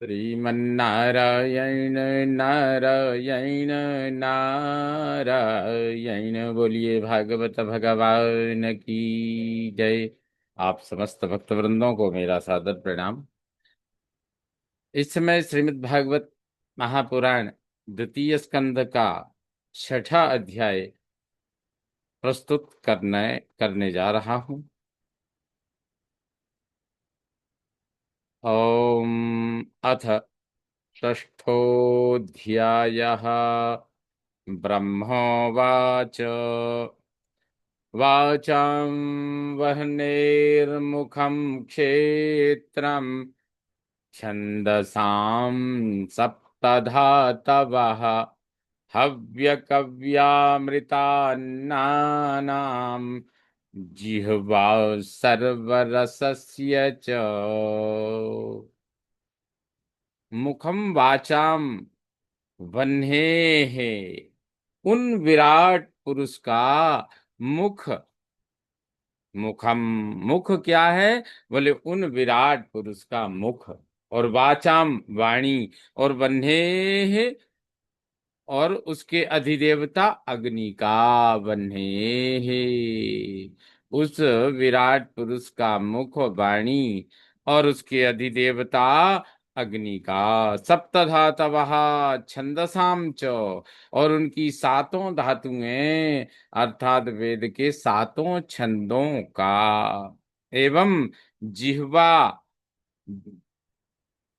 श्रीमन्नारायण नारायण नारायण। बोलिए भागवत भगवान की जय। आप समस्त भक्त वृंदों को मेरा सादर प्रणाम। इस समय श्रीमद् भागवत महापुराण द्वितीय स्कंध का छठा अध्याय प्रस्तुत करने जा रहा हूँ। ओम अथ षष्ठोऽध्यायः। ब्रह्मोवाच वाचां वह्नेर्मुखं क्षेत्रं छन्दसां सप्तधातवः हव्यकव्यामृतान्नानां जिह्वा सर्वरसस्य च। मुखम वाचाम वह्नेः, उन विराट पुरुष का मुख। मुखम, मुख क्या है? बोले उन विराट पुरुष का मुख। और वाचाम, वाणी। और वह्नेः, और उसके अधिदेवता अग्नि का। वह्नेः, उस विराट पुरुष का मुख वाणी और उसके अधिदेवता अग्नि का। सप्तधातवः छंदसाम च, और उनकी सातों धातुएं अर्थात वेद के सातों छंदों का। एवं जिह्वा,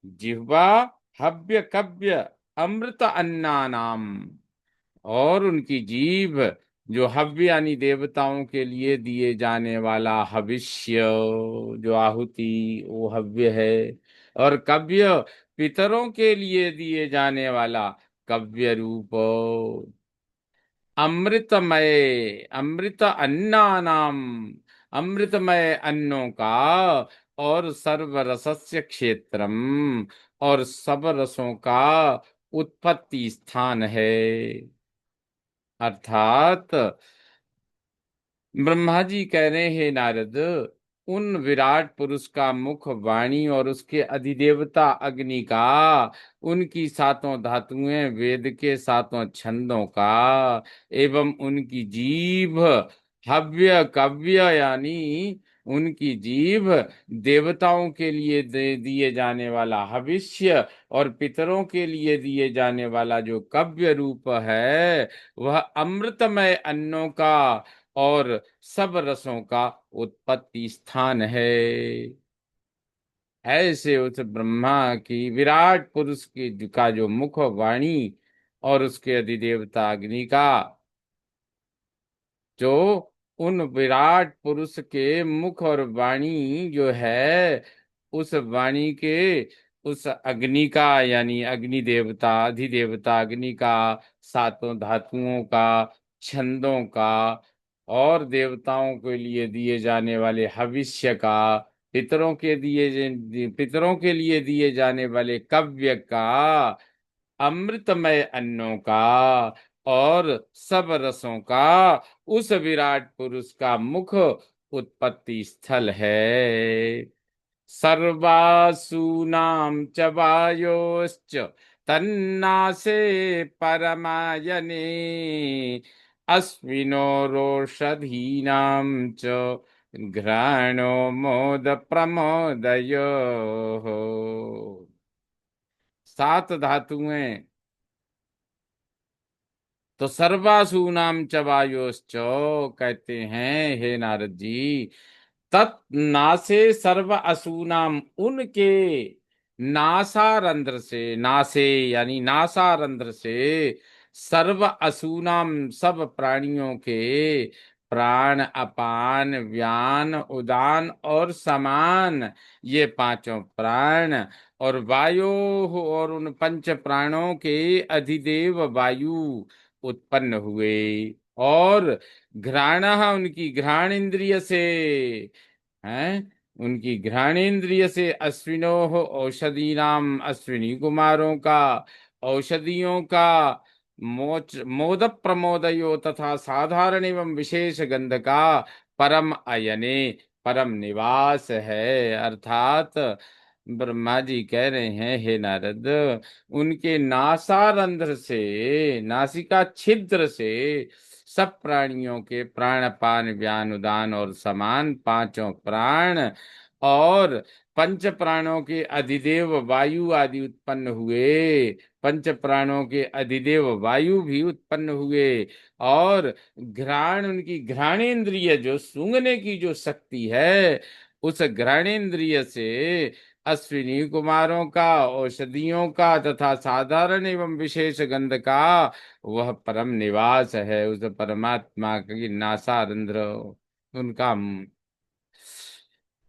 जिह्वा हव्य कव्य अमृत अन्नानाम, और उनकी जीभ जो हव्य यानी देवताओं के लिए दिए जाने वाला हविष्य, जो आहुति वो हव्य है। और कव्य पितरों के लिए दिए जाने वाला कव्य रूप। अमृतमय, अमृत अन्नानाम, अमृतमय अन्नों का। और सर्वरसस्य क्षेत्रम, और सब रसों का उत्पत्ति स्थान है। अर्थात ब्रह्मा जी कह रहे हैं नारद, उन विराट पुरुष का मुख वाणी और उसके अधिदेवता अग्नि का, उनकी सातों धातुएं वेद के सातों छंदों का, एवं उनकी जीभ हव्य कव्य यानी उनकी जीभ देवताओं के लिए दिए जाने वाला हविष्य और पितरों के लिए दिए जाने वाला जो कव्य रूप है, वह अमृतमय अन्नों का और सब रसों का उत्पत्ति स्थान है। ऐसे उस ब्रह्मा की विराट पुरुष की का जो मुख वाणी और उसके अधिदेवता अग्नि का, जो उन विराट पुरुष के मुख और वाणी जो है, उस वाणी के उस अग्नि का यानी अग्नि देवता अधिदेवता अग्नि का, सातों धातुओं का, छंदों का, और देवताओं के लिए दिए जाने वाले हविष्य का, पितरों के लिए दिए जाने वाले कव्य का, अमृतमय अन्नों का, और सब रसों का उस विराट पुरुष का मुख उत्पत्ति स्थल है। सर्वासूनां च वायोश्च तन्नासे परमायने अश्विनो रोषधीनां च घ्राणो मोद प्रमोदयोः। सात धातुएं तो सर्वासूनाम च वायोश्च कहते हैं हे नारद जी। तत् नासे सर्व असूनाम, उनके नासारंध्र से, नासे यानी नासारंध्र से, सर्व असूनाम सब प्राणियों के प्राण अपान व्यान उदान और समान, ये पांचों प्राण और वायु, और उन पंच प्राणों के अधिदेव वायु उत्पन्न हुए। और घ्राण, उनकी घ्राण इंद्रिय से हैं, उनकी घ्राणेन्द्रिय से अश्विनो औषधि नाम, अश्विनी कुमारों का औषधियों का मोद प्रमोदयो तथा साधारण एवं विशेष गंध का परम अयने परम निवास है। अर्थात ब्रह्मा जी कह रहे हैं, हे नारद, उनके नासारंध्र से, नासिका छिद्र से सब प्राणियों के प्राण पान व्यान उदान और समान पांचों प्राण और पंच प्राणों के अधिदेव वायु आदि उत्पन्न हुए। पंच प्राणों के अधिदेव वायु भी उत्पन्न हुए। और घ्राण, उनकी घ्राणेन्द्रिय जो सूंघने की जो शक्ति है, उस घ्राणेन्द्रिय से अश्विनी कुमारों का, औषधियों का तथा साधारण एवं विशेष गंध का वह परम निवास है। उस परमात्मा की नासारंध्र उनका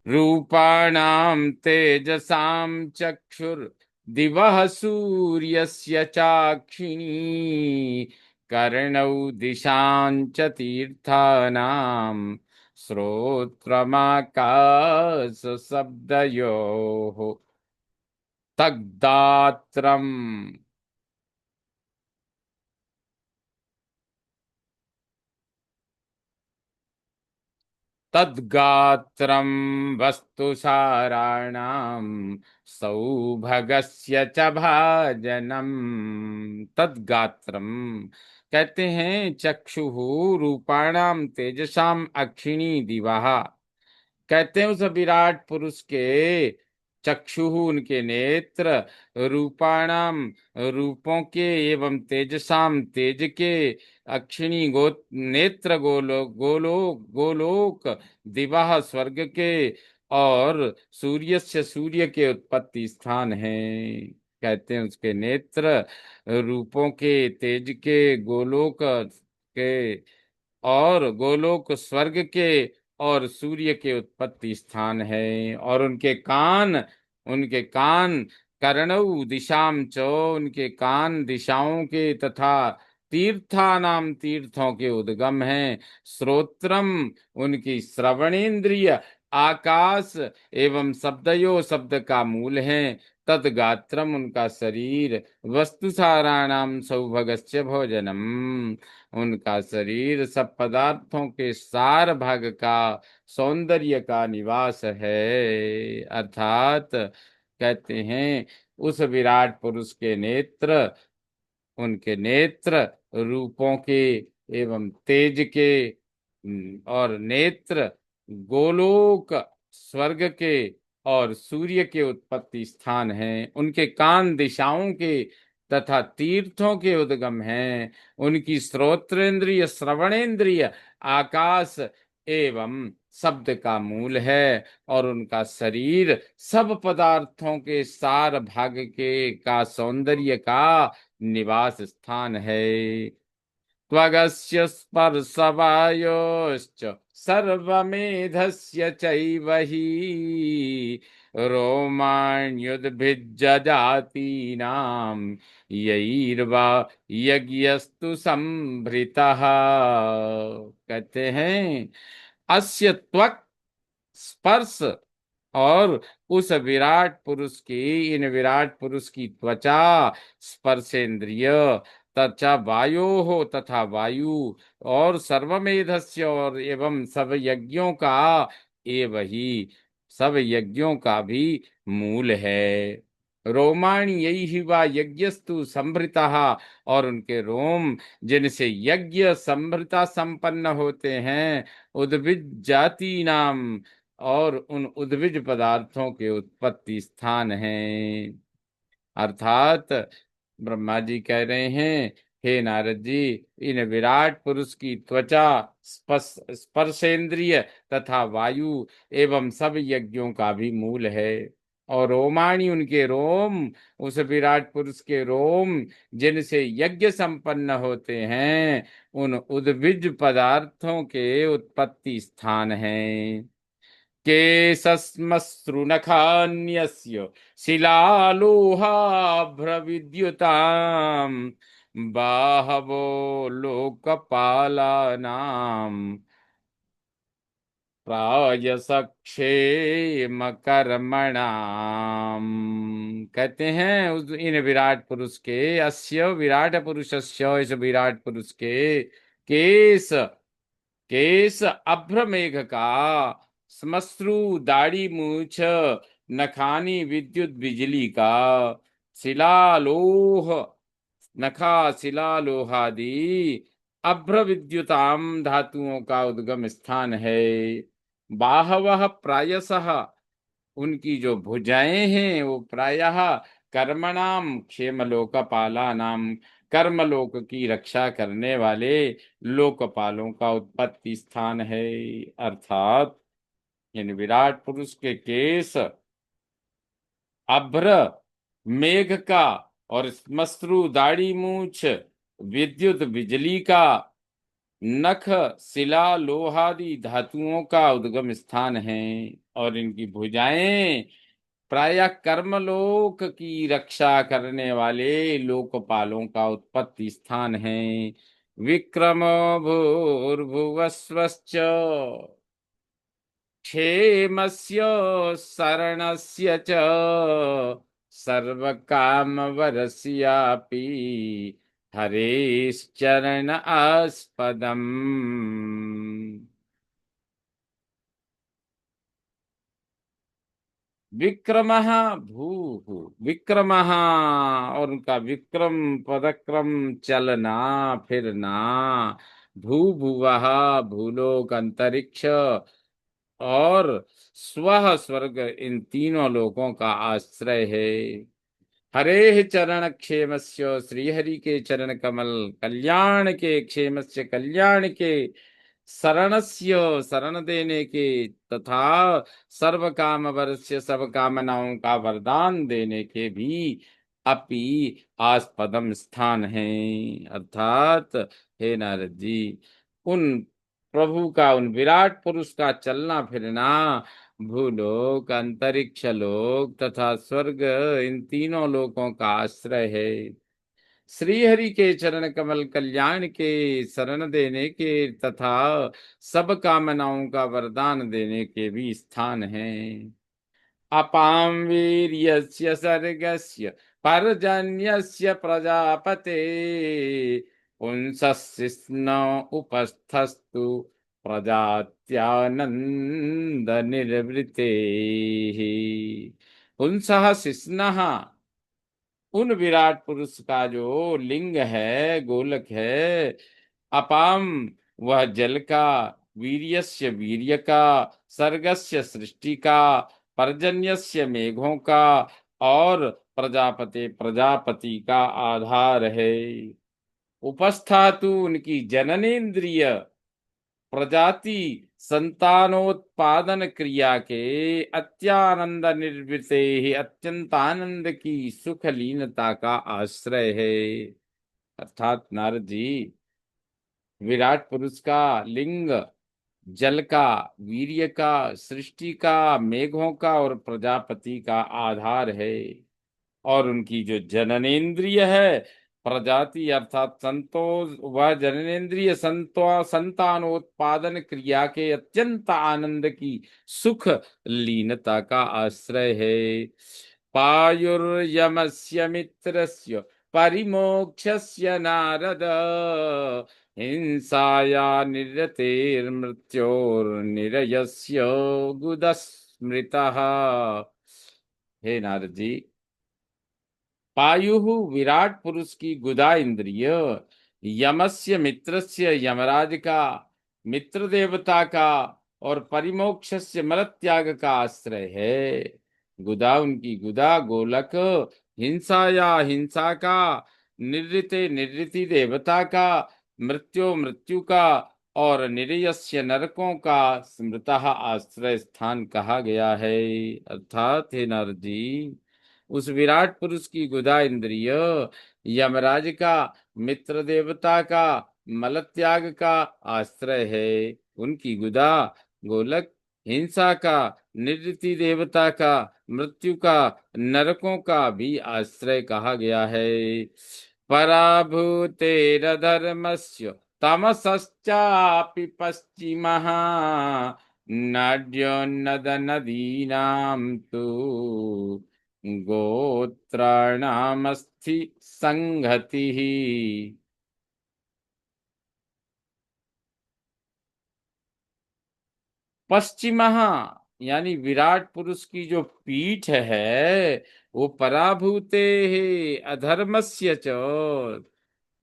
रूपाणाम तेजसाम चक्षुर दिवः सूर्यस्य चाक्षिणी कर्णौ दिशां च तीर्थानां श्रोत्रमाकाश शब्दयोः तद्गात्रम् तद्गात्रं वस्तु साराणां सौभगस्य च भाजनम। तद्गात्रम कहते हैं चक्षुः रूपाणाम तेजसाम अक्षिणी दिवाः। कहते हैं उस विराट पुरुष के चक्षु, उनके नेत्र, रूपाणाम रूपों के, एवं तेजसाम तेज के, अक्षिणी नेत्र गोलोक दिवा स्वर्ग के, और सूर्य से सूर्य के उत्पत्ति स्थान है। कहते हैं उसके नेत्र रूपों के, तेज के, गोलोक के, और गोलोक स्वर्ग के, और सूर्य के उत्पत्ति स्थान है। और उनके कान कर्णौ दिशाम चो, उनके कान दिशाओं के तथा तीर्थानाम तीर्थों के उद्गम हैं। श्रोत्रम उनकी श्रवणेन्द्रिय, आकाश एवं शब्दयो शब्द का मूल है। तद्गात्रम उनका शरीर, वस्तु साराणाम सौभगस्य भोजनम उनका शरीर सब पदार्थों के सार भाग का, सौंदर्य का निवास है। अर्थात कहते हैं उस विराट पुरुष के नेत्र, उनके नेत्र रूपों के एवं तेज के, और नेत्र गोलोक स्वर्ग के और सूर्य के उत्पत्ति स्थान हैं। उनके कान दिशाओं के तथा तीर्थों के उद्गम हैं। उनकी श्रोत्रेंद्रिय श्रवणेन्द्रिय आकाश एवं शब्द का मूल है। और उनका शरीर सब पदार्थों के सार भाग के का सौंदर्य का निवास स्थान है। त्वगस्य स्पर्शवायोश्च सर्वमेधस्य चैव हि रोमाण्युद्भिज्जजातीनां यैर्वा यज्ञस्तु संभृतः। कहते हैं अस्य त्वक् स्पर्श, और उस विराट पुरुष की, इन विराट पुरुष की त्वचा, स्पर्शेंद्रिय तथा वायो हो, तथा वायु, और सर्वमेधस्य, और एवं सब यज्ञों का, एव ही सब यज्ञों का भी मूल है। रोमाणी यही ही वा यज्ञस्तु संभृता, और उनके रोम जिनसे यज्ञ संभृता संपन्न होते हैं, उद्भिज जाति नाम, और उन उद्भिज पदार्थों के उत्पत्ति स्थान हैं। अर्थात ब्रह्मा जी कह रहे हैं, हे नारद जी, इन विराट पुरुष की त्वचा, स्पर्शेंद्रिय तथा वायु एवं सब यज्ञों का भी मूल है। और रोमाणी उनके रोम, उस विराट पुरुष के रोम जिनसे यज्ञ संपन्न होते हैं, उन उद्भिज पदार्थों के उत्पत्ति स्थान हैं। केशश्मश्रुनखान्यस्य शिलालोहाभ्रविद्युताम् बाहवो लोकपालानाम् प्रायसक्षेम कर्मणाम। कहते हैं उस इन विराट पुरुष के, अस्य विराट पुरुषस्य, इस विराट पुरुष के केश, केश अभ्र मेघ का, श्मश्रु दाढ़ी मूछ, नखानी विद्युत बिजली का, शिलालोह, नखा शिला लोहादि अभ्र विद्युताम धातुओं का उद्गम स्थान है। बाहवः प्रायशः, उनकी जो भुजाएं हैं वो प्रायः कर्मणाम क्षेमलोकपाला नाम, कर्मलोक की रक्षा करने वाले लोकपालों का उत्पत्ति स्थान है। अर्थात इन विराट पुरुष के केस अभ्र मेघ का, और श्मश्रु दाढ़ी मूछ विद्युत बिजली का, नख शिला लोहादि धातुओं का उद्गम स्थान है। और इनकी भुजाएं प्रायः कर्मलोक की रक्षा करने वाले लोकपालों का उत्पत्ति स्थान है। विक्रम भूर्भुवस्वश्च क्षेमस्य शरणस्य च सर्वकामवरस्यापि हरेश्चरण आस्पदम्। विक्रमः भूः, विक्रमः, और उनका विक्रम पदक्रम, चलना फिरना, भू भुवः भूलोक अंतरिक्ष, और स्व स्वर्ग, इन तीनों लोकों का आश्रय है। हरे चरण क्षेमस्य, श्रीहरि के चरण कमल कल्याण के, क्षेमस्य कल्याण के, शरणस्य शरण देने के, तथा सर्व काम वरस्य सब कामनाओं का वरदान देने के भी अपि आस्पदम स्थान है। अर्थात हे नारद जी, उन प्रभु का, उन विराट पुरुष का चलना फिरना भूलोक अंतरिक्ष लोक तथा स्वर्ग, इन तीनों लोकों का आश्रय है। श्री हरि के चरण कमल कल्याण के, शरण देने के तथा सब कामनाओं का वरदान देने के भी स्थान है। अपां वीर्यस्य सर्गस्य पर्जन्यस्य प्रजापते पुंसस्सिस्न उपस्थस्तु प्रजात्यानंद निर्वृते। पुंसः शिस्नः, उन विराट पुरुष का जो लिंग है, गोलक है। अपाम, वह जल का, वीर्यस्य वीर्य का, सर्गस्य सृष्टि का, पर्जन्यस्य मेघों का, और प्रजापति प्रजापति का आधार है। उपस्थातु, उनकी जननेन्द्रिय, प्रजाति संतानोत्पादन क्रिया के, अत्यानंद निर्वृते ही अत्यंत आनंद की सुख लीनता का आश्रय है। अर्थात नारद जी, विराट पुरुष का लिंग जल का, वीर्य का, सृष्टि का, मेघों का और प्रजापति का आधार है। और उनकी जो जननेन्द्रिय है, प्रजाति अर्थात संतोष, वह जननेन्द्रिय संतानोत्पादन क्रिया के अत्यंत आनंद की सुख लीनता का आश्रय है। पायुर्यमस्य मित्रस्य परिमोक्षस्य नारद, हिंसाया निरतेर्मृत्योर्निरयस्य गुदस्मृतः। हे नारद जी, पायु विराट पुरुष की गुदा इंद्रिय, यमस्य मित्रस्य यमराज का, मित्र देवता का, और परिमोक्षस्य मल त्याग का आश्रय है। गुदा, उनकी गुदा गोलक, हिंसाया हिंसा का, निवृत्ते निवृत्ति देवता का, मृत्यु मृत्यु का, और निरयस्य नरकों का स्मृतः आश्रय स्थान कहा गया है। अर्थात हे नारद जी, उस विराट पुरुष की गुदा इंद्रिय, यमराज का, मित्र देवता का, मल त्याग का आश्रय है। उनकी गुदा गोलक, हिंसा का, निवृत्ति देवता का, मृत्यु का, नरकों का भी आश्रय कहा गया है। पराभूतेरधर्मस्य तमसश्चापि पश्चिमः, नाड्योन्नद नदीनां तु गोत्राणामस्थि संहतिः। पश्चिमः, यानी विराट पुरुष की जो पीठ है वो पराभूते है अधर्मस्य च,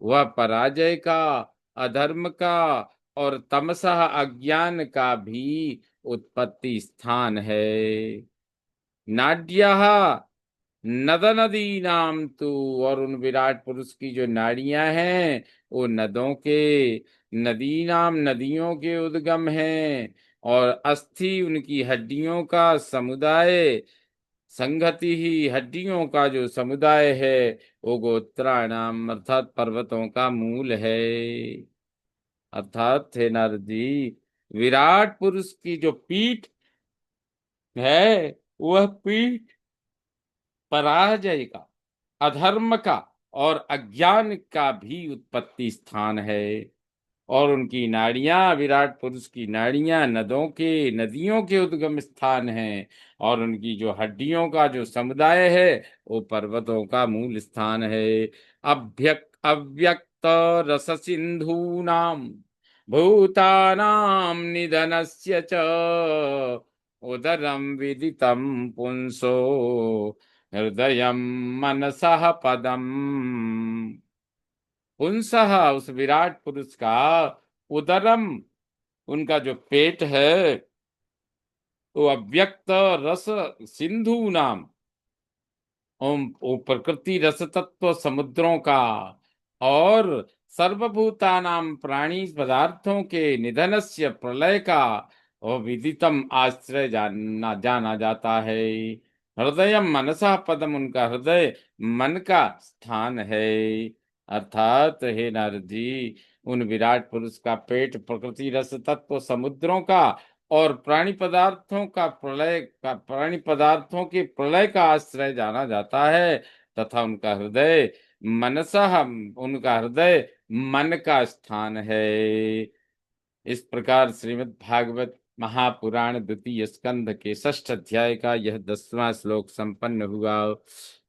वह पराजय का, अधर्म का और तमसः अज्ञान का भी उत्पत्ति स्थान है। नाड्यः नद नदी नाम तू, और उन विराट पुरुष की जो नाड़ियां हैं वो नदों के, नदी नाम नदियों के उद्गम हैं। और अस्थि उनकी हड्डियों का समुदाय, संगति ही हड्डियों का जो समुदाय है वो गोत्राणाम अर्थात पर्वतों का मूल है। अर्थात थे नारद जी, विराट पुरुष की जो पीठ है वह पीठ पराजय का, अधर्म का और अज्ञान का भी उत्पत्ति स्थान है। और उनकी नाड़ियां, विराट पुरुष की नाड़ियां नदों के, नदियों के उद्गम स्थान हैं। और उनकी जो हड्डियों का जो समुदाय है वो पर्वतों का मूल स्थान है। अव्यक्त रस सिंधु नाम भूतानां निधनस्य च, उदरम विदितम पुंसो हृदय मनसः पदम। पुंसः उस विराट पुरुष का, उदरम उनका जो पेट है, वो अव्यक्त रस सिंधु नाम, ओम वो प्रकृति रस तत्व समुद्रों का और सर्वभूतानाम प्राणी पदार्थों के निधनस्य प्रलय का और विदितम आश्रय जाना जाता है। हृदय मनसा पदम उनका हृदय मन का स्थान है। अर्थात हे नारद जी, उन विराट पुरुष का पेट प्रकृति रस तत्व समुद्रों का और प्राणी पदार्थों के प्रलय का आश्रय जाना जाता है। तथा उनका हृदय मन का स्थान है। इस प्रकार श्रीमद् भागवत महापुराण द्वितीय स्कंध के षष्ठ अध्याय का यह 10वां श्लोक संपन्न हुआ।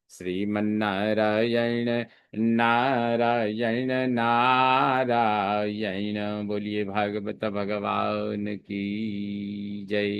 श्रीमन्नारायण नारायण नारायण। बोलिए भागवत भगवान की जय।